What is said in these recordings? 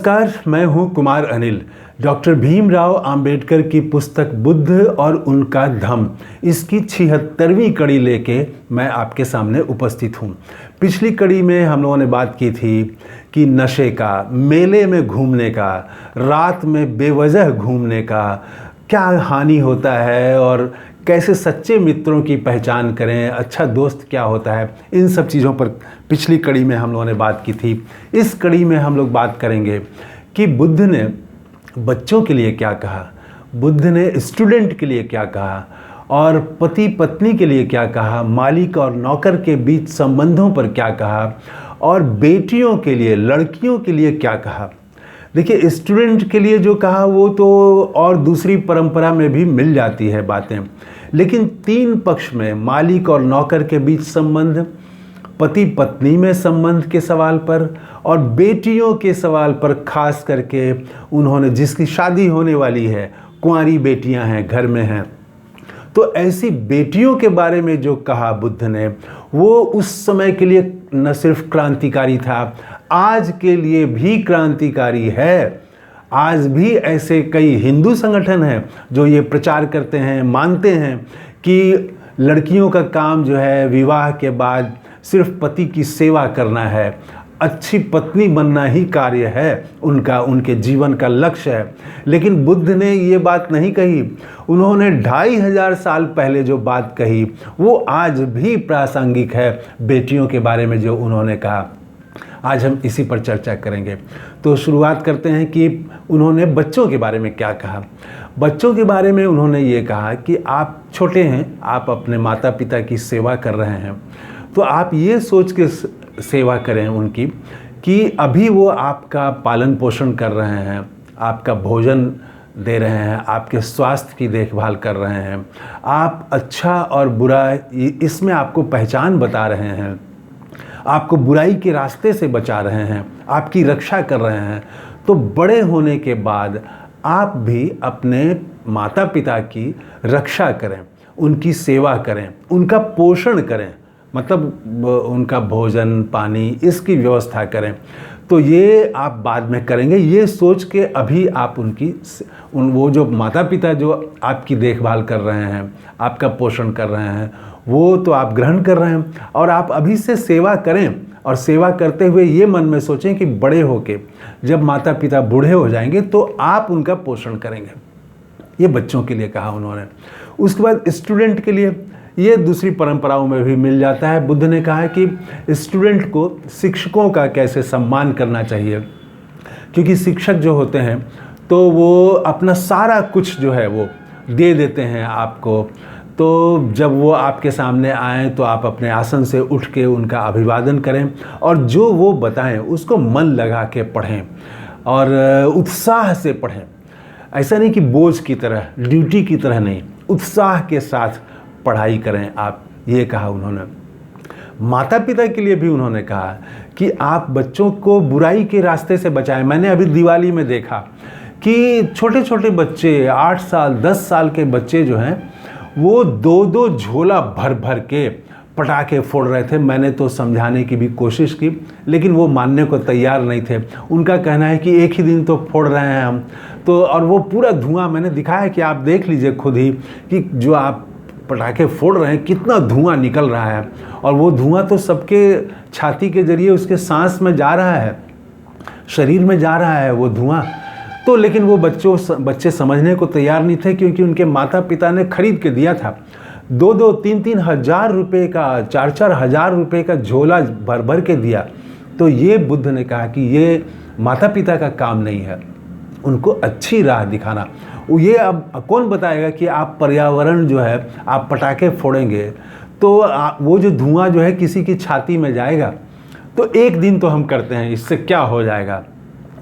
नमस्कार, मैं हूं कुमार अनिल। डॉक्टर भीमराव अंबेडकर की पुस्तक बुद्ध और उनका धम्म, इसकी 76वीं कड़ी लेके मैं आपके सामने उपस्थित हूं। पिछली कड़ी में हम लोगों ने बात की थी कि नशे का, मेले में घूमने का, रात में बेवजह घूमने का क्या हानि होता है और कैसे सच्चे मित्रों की पहचान करें, अच्छा दोस्त क्या होता है, इन सब चीज़ों पर पिछली कड़ी में हम लोगों ने बात की थी। इस कड़ी में हम लोग बात करेंगे कि बुद्ध ने बच्चों के लिए क्या कहा, बुद्ध ने स्टूडेंट के लिए क्या कहा और पति पत्नी के लिए क्या कहा, मालिक और नौकर के बीच संबंधों पर क्या कहा और बेटियों के लिए, लड़कियों के लिए क्या कहा। देखिए, स्टूडेंट के लिए जो कहा वो तो और दूसरी परंपरा में भी मिल जाती है बातें, लेकिन तीन पक्ष में, मालिक और नौकर के बीच संबंध, पति पत्नी में संबंध के सवाल पर और बेटियों के सवाल पर खास करके उन्होंने, जिसकी शादी होने वाली है, कुंवारी बेटियां हैं, घर में हैं, तो ऐसी बेटियों के बारे में जो कहा बुद्ध ने, वो उस समय के लिए न सिर्फ क्रांतिकारी था, आज के लिए भी क्रांतिकारी है। आज भी ऐसे कई हिंदू संगठन हैं जो ये प्रचार करते हैं, मानते हैं कि लड़कियों का काम जो है विवाह के बाद सिर्फ पति की सेवा करना है, अच्छी पत्नी बनना ही कार्य है उनका, उनके जीवन का लक्ष्य है। लेकिन बुद्ध ने ये बात नहीं कही। उन्होंने 2500 साल पहले जो बात कही वो आज भी प्रासंगिक है। बेटियों के बारे में जो उन्होंने कहा, आज हम इसी पर चर्चा करेंगे। तो शुरुआत करते हैं कि उन्होंने बच्चों के बारे में क्या कहा। बच्चों के बारे में उन्होंने ये कहा कि आप छोटे हैं, आप अपने माता पिता की सेवा कर रहे हैं, तो आप ये सोच के सेवा करें उनकी कि अभी वो आपका पालन पोषण कर रहे हैं, आपका भोजन दे रहे हैं, आपके स्वास्थ्य की देखभाल कर रहे हैं, आप अच्छा और बुरा इसमें आपको पहचान बता रहे हैं, आपको बुराई के रास्ते से बचा रहे हैं, आपकी रक्षा कर रहे हैं। तो बड़े होने के बाद आप भी अपने माता पिता की रक्षा करें, उनकी सेवा करें, उनका पोषण करें, मतलब उनका भोजन पानी इसकी व्यवस्था करें। तो ये आप बाद में करेंगे, ये सोच के अभी आप वो जो माता पिता जो आपकी देखभाल कर रहे हैं, आपका पोषण कर रहे हैं, वो तो आप ग्रहण कर रहे हैं और आप अभी से सेवा करें। और सेवा करते हुए ये मन में सोचें कि बड़े होके जब माता पिता बूढ़े हो जाएंगे तो आप उनका पोषण करेंगे। ये बच्चों के लिए कहा उन्होंने। उसके बाद स्टूडेंट के लिए, ये दूसरी परंपराओं में भी मिल जाता है। बुद्ध ने कहा है कि स्टूडेंट को शिक्षकों का कैसे सम्मान करना चाहिए, क्योंकि शिक्षक जो होते हैं तो वो अपना सारा कुछ जो है वो दे देते हैं आपको। तो जब वो आपके सामने आएँ तो आप अपने आसन से उठ के उनका अभिवादन करें और जो वो बताएं उसको मन लगा के पढ़ें और उत्साह से पढ़ें। ऐसा नहीं कि बोझ की तरह, ड्यूटी की तरह नहीं, उत्साह के साथ पढ़ाई करें आप, ये कहा उन्होंने। माता पिता के लिए भी उन्होंने कहा कि आप बच्चों को बुराई के रास्ते से बचाएं। मैंने अभी दिवाली में देखा कि छोटे छोटे बच्चे, 8 साल 10 साल के बच्चे जो हैं वो 2-2 झोला भर भर के पटाखे फोड़ रहे थे। मैंने तो समझाने की भी कोशिश की, लेकिन वो मानने को तैयार नहीं थे। उनका कहना है कि एक ही दिन तो फोड़ रहे हैं हम तो, और वो पूरा धुआं मैंने दिखाया कि आप देख लीजिए खुद ही कि जो आप पटाखे फोड़ रहे हैं कितना धुआं निकल रहा है, और वो धुआं तो सबके छाती के जरिए उसके सांस में जा रहा है, शरीर में जा रहा है वो धुआं। तो लेकिन वो बच्चे समझने को तैयार नहीं थे, क्योंकि उनके माता पिता ने खरीद के दिया था। 2-2, 3-3 हज़ार रुपये का, 4-4 हज़ार रुपये का झोला भर भर के दिया। तो ये बुद्ध ने कहा कि ये माता पिता का काम नहीं है, उनको अच्छी राह दिखाना। ये अब कौन बताएगा कि आप पर्यावरण जो है, आप पटाखे फोड़ेंगे तो वो जो धुआं जो है किसी की छाती में जाएगा। तो एक दिन तो हम करते हैं, इससे क्या हो जाएगा।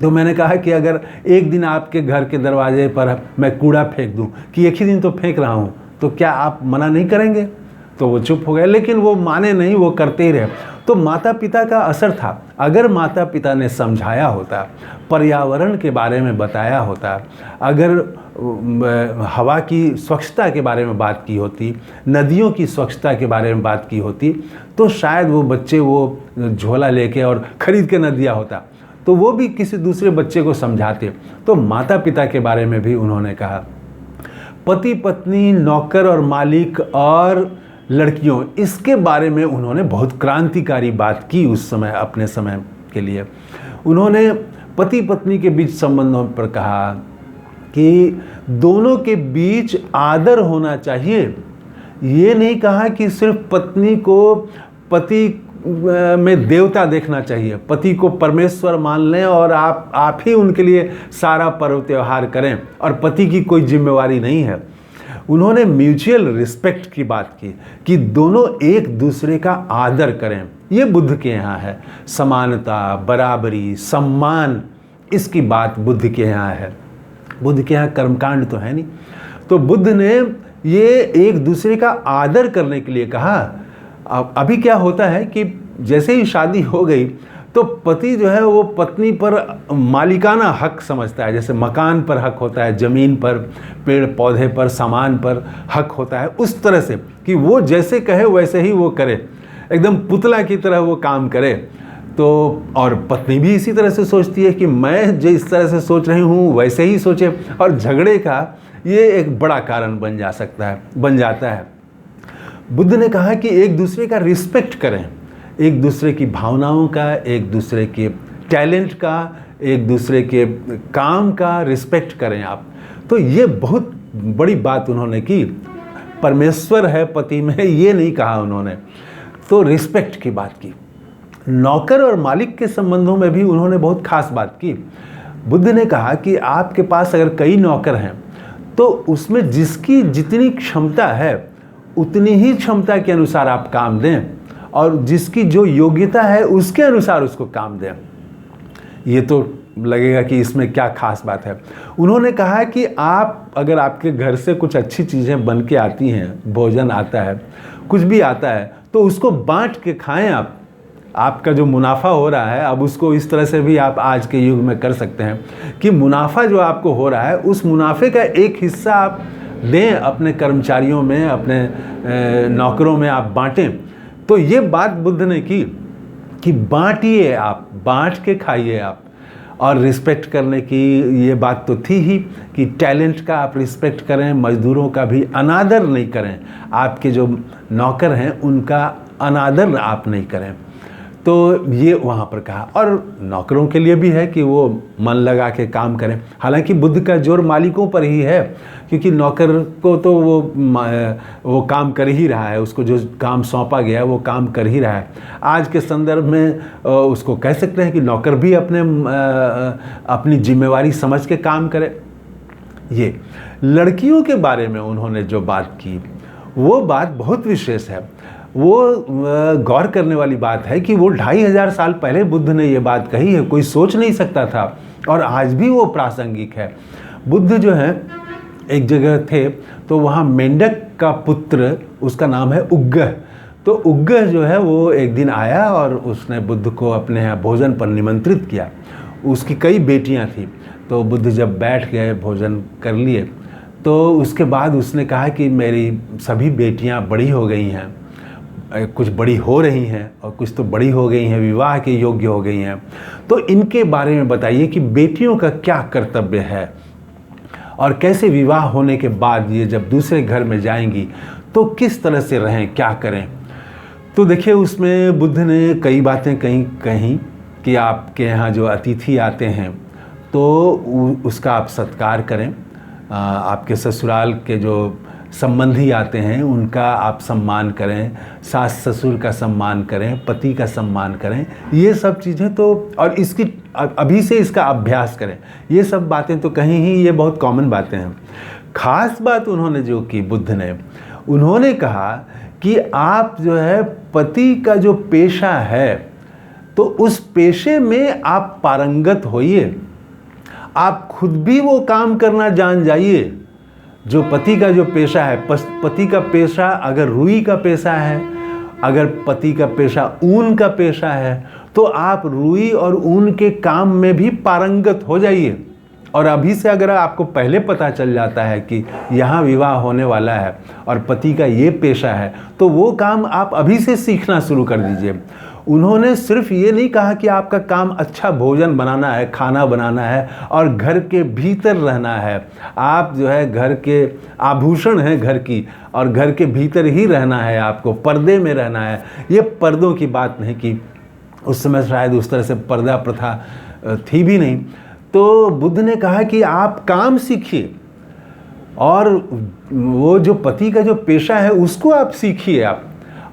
तो मैंने कहा कि अगर एक दिन आपके घर के दरवाजे पर मैं कूड़ा फेंक दूं कि एक ही दिन तो फेंक रहा हूं, तो क्या आप मना नहीं करेंगे। तो वो चुप हो गए, लेकिन वो माने नहीं, वो करते ही रहे। तो माता पिता का असर था। अगर माता पिता ने समझाया होता, पर्यावरण के बारे में बताया होता, अगर हवा की स्वच्छता के बारे में बात की होती, नदियों की स्वच्छता के बारे में बात की होती, तो शायद वो बच्चे वो झोला लेके और ख़रीद के न दिया होता। तो वो भी किसी दूसरे बच्चे को समझाते। तो माता पिता के बारे में भी उन्होंने कहा, पति पत्नी, नौकर और मालिक और लड़कियों, इसके बारे में उन्होंने बहुत क्रांतिकारी बात की उस समय, अपने समय के लिए। उन्होंने पति पत्नी के बीच संबंधों पर कहा कि दोनों के बीच आदर होना चाहिए। ये नहीं कहा कि सिर्फ पत्नी को पति में देवता देखना चाहिए, पति को परमेश्वर मान लें और आप ही उनके लिए सारा पर्व त्यौहार करें और पति की कोई जिम्मेवारी नहीं है। उन्होंने म्यूचुअल रिस्पेक्ट की बात की कि दोनों एक दूसरे का आदर करें। ये बुद्ध के यहाँ है। समानता, बराबरी, सम्मान, इसकी बात बुद्ध के यहाँ है। बुद्ध के यहाँ कर्मकांड तो है नहीं। तो बुद्ध ने ये एक दूसरे का आदर करने के लिए कहा। अभी क्या होता है कि जैसे ही शादी हो गई तो पति जो है वो पत्नी पर मालिकाना हक समझता है, जैसे मकान पर हक होता है, ज़मीन पर, पेड़ पौधे पर, सामान पर हक होता है, उस तरह से कि वो जैसे कहे वैसे ही वो करे, एकदम पुतला की तरह वो काम करे। तो और पत्नी भी इसी तरह से सोचती है कि मैं जो इस तरह से सोच रही हूँ वैसे ही सोचे, और झगड़े का ये एक बड़ा कारण बन जाता है। बुद्ध ने कहा कि एक दूसरे का रिस्पेक्ट करें, एक दूसरे की भावनाओं का, एक दूसरे के टैलेंट का, एक दूसरे के काम का रिस्पेक्ट करें आप। तो ये बहुत बड़ी बात उन्होंने की। परमेश्वर है पति में, ये नहीं कहा उन्होंने, तो रिस्पेक्ट की बात की। नौकर और मालिक के संबंधों में भी उन्होंने बहुत खास बात की। बुद्ध ने कहा कि आपके पास अगर कई नौकर हैं तो उसमें जिसकी जितनी क्षमता है उतनी ही क्षमता के अनुसार आप काम दें, और जिसकी जो योग्यता है उसके अनुसार उसको काम दें। ये तो लगेगा कि इसमें क्या खास बात है। उन्होंने कहा कि आप अगर आपके घर से कुछ अच्छी चीज़ें बन के आती हैं, भोजन आता है, कुछ भी आता है, तो उसको बांट के खाएं आप। आपका जो मुनाफा हो रहा है, अब उसको इस तरह से भी आप आज के युग में कर सकते हैं कि मुनाफा जो आपको हो रहा है उस मुनाफे का एक हिस्सा आप दें अपने कर्मचारियों में, अपने नौकरों में आप बांटें। तो ये बात बुद्ध ने की कि बांटिए, आप बांट के खाइए आप। और रिस्पेक्ट करने की ये बात तो थी ही कि टैलेंट का आप रिस्पेक्ट करें, मजदूरों का भी अनादर नहीं करें, आपके जो नौकर हैं उनका अनादर आप नहीं करें। तो ये वहाँ पर कहा। और नौकरों के लिए भी है कि वो मन लगा के काम करें। हालांकि बुद्ध का जोर मालिकों पर ही है, क्योंकि नौकर को तो वो काम कर ही रहा है, उसको जो काम सौंपा गया है वो काम कर ही रहा है। आज के संदर्भ में उसको कह सकते हैं कि नौकर भी अपनी जिम्मेवारी समझ के काम करे। ये लड़कियों के बारे में उन्होंने जो बात की वो बात बहुत विशेष है। वो गौर करने वाली बात है कि वो 2500 साल पहले बुद्ध ने ये बात कही है, कोई सोच नहीं सकता था, और आज भी वो प्रासंगिक है। बुद्ध जो है एक जगह थे तो वहाँ मेंढक का पुत्र, उसका नाम है उग्गह। तो उग्गह जो है वो एक दिन आया और उसने बुद्ध को अपने यहाँ भोजन पर निमंत्रित किया। उसकी कई बेटियाँ थीं। तो बुद्ध जब बैठ गए, भोजन कर लिए, तो उसके बाद उसने कहा कि मेरी सभी बेटियाँ बड़ी हो गई हैं, कुछ बड़ी हो रही हैं और कुछ तो बड़ी हो गई हैं, विवाह के योग्य हो गई हैं। तो इनके बारे में बताइए कि बेटियों का क्या कर्तव्य है और कैसे विवाह होने के बाद ये जब दूसरे घर में जाएंगी तो किस तरह से रहें, क्या करें। तो देखिए उसमें बुद्ध ने कई बातें कहीं कि आपके यहाँ जो अतिथि आते हैं तो उसका आप सत्कार करें, आपके ससुराल के जो संबंधी आते हैं उनका आप सम्मान करें, सास ससुर का सम्मान करें, पति का सम्मान करें। ये सब चीज़ें तो, और इसकी अभी से इसका अभ्यास करें। ये सब बातें तो कहीं ही ये बहुत कॉमन बातें हैं। खास बात उन्होंने जो की बुद्ध ने, उन्होंने कहा कि आप जो है पति का जो पेशा है तो उस पेशे में आप पारंगत होइए, आप खुद भी वो काम करना जान जाइए जो पति का जो पेशा है। पति का पेशा अगर रुई का पेशा है, अगर पति का पेशा ऊन का पेशा है, तो आप रुई और ऊन के काम में भी पारंगत हो जाइए। और अभी से अगर आपको पहले पता चल जाता है कि यहाँ विवाह होने वाला है और पति का ये पेशा है, तो वो काम आप अभी से सीखना शुरू कर दीजिए। उन्होंने सिर्फ ये नहीं कहा कि आपका काम अच्छा भोजन बनाना है, खाना बनाना है और घर के भीतर रहना है। आप जो है घर के आभूषण हैं घर की, और घर के भीतर ही रहना है, आपको पर्दे में रहना है। ये पर्दों की बात नहीं की, उस समय शायद उस तरह से पर्दा प्रथा थी भी नहीं। तो बुद्ध ने कहा कि आप काम सीखिए, और वो जो पति का जो पेशा है उसको आप सीखिए, आप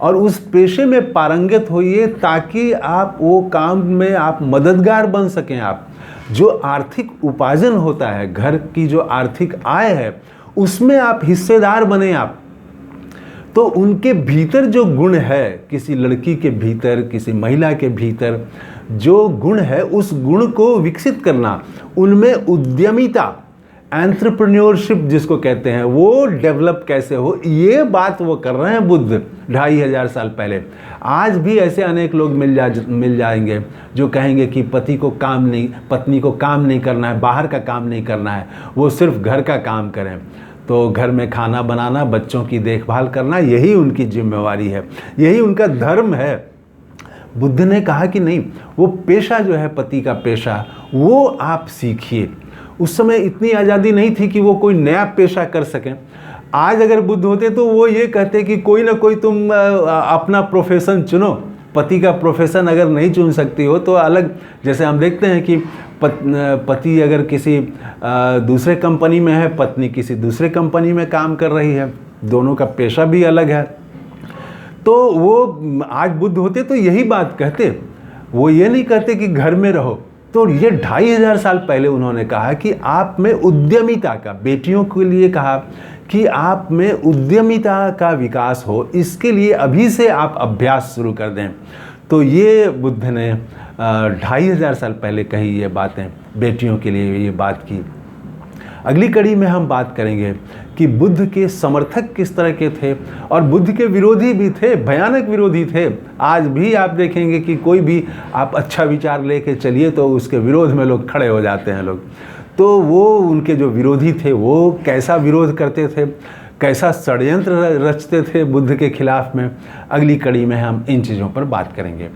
और उस पेशे में पारंगत होइए, ताकि आप वो काम में आप मददगार बन सकें। आप जो आर्थिक उपार्जन होता है, घर की जो आर्थिक आय है, उसमें आप हिस्सेदार बने। आप तो उनके भीतर जो गुण है, किसी लड़की के भीतर, किसी महिला के भीतर जो गुण है, उस गुण को विकसित करना, उनमें उद्यमिता, एंटरप्रेन्योरशिप जिसको कहते हैं, वो डेवलप कैसे हो, ये बात वो कर रहे हैं बुद्ध 2500 साल पहले। आज भी ऐसे अनेक लोग मिल जाएंगे जो कहेंगे कि पति को काम नहीं, पत्नी को काम नहीं करना है, बाहर का काम नहीं करना है, वो सिर्फ घर का काम करें। तो घर में खाना बनाना, बच्चों की देखभाल करना, यही उनकी जिम्मेवारी है, यही उनका धर्म है। बुद्ध ने कहा कि नहीं, वो पेशा जो है पति का पेशा, वो आप सीखिए। उस समय इतनी आज़ादी नहीं थी कि वो कोई नया पेशा कर सकें। आज अगर बुद्ध होते तो वो ये कहते कि कोई ना कोई तुम अपना प्रोफेशन चुनो। पति का प्रोफेशन अगर नहीं चुन सकती हो तो अलग, जैसे हम देखते हैं कि पति अगर किसी दूसरे कंपनी में है, पत्नी किसी दूसरे कंपनी में काम कर रही है, दोनों का पेशा भी अलग है। तो वो आज बुद्ध होते तो यही बात कहते, वो ये नहीं कहते कि घर में रहो। तो ये 2500 साल पहले उन्होंने कहा कि आप में उद्यमिता का, बेटियों के लिए कहा कि आप में उद्यमिता का विकास हो, इसके लिए अभी से आप अभ्यास शुरू कर दें। तो ये बुद्ध ने 2500 साल पहले कही ये बातें, बेटियों के लिए ये बात की। अगली कड़ी में हम बात करेंगे कि बुद्ध के समर्थक किस तरह के थे, और बुद्ध के विरोधी भी थे, भयानक विरोधी थे। आज भी आप देखेंगे कि कोई भी आप अच्छा विचार लेके चलिए तो उसके विरोध में लोग खड़े हो जाते हैं लोग। तो वो उनके जो विरोधी थे वो कैसा विरोध करते थे, कैसा षड्यंत्र रचते थे बुद्ध के खिलाफ में, अगली कड़ी में हम इन चीज़ों पर बात करेंगे।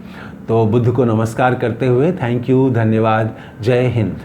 तो बुद्ध को नमस्कार करते हुए थैंक यू, धन्यवाद, जय हिंद।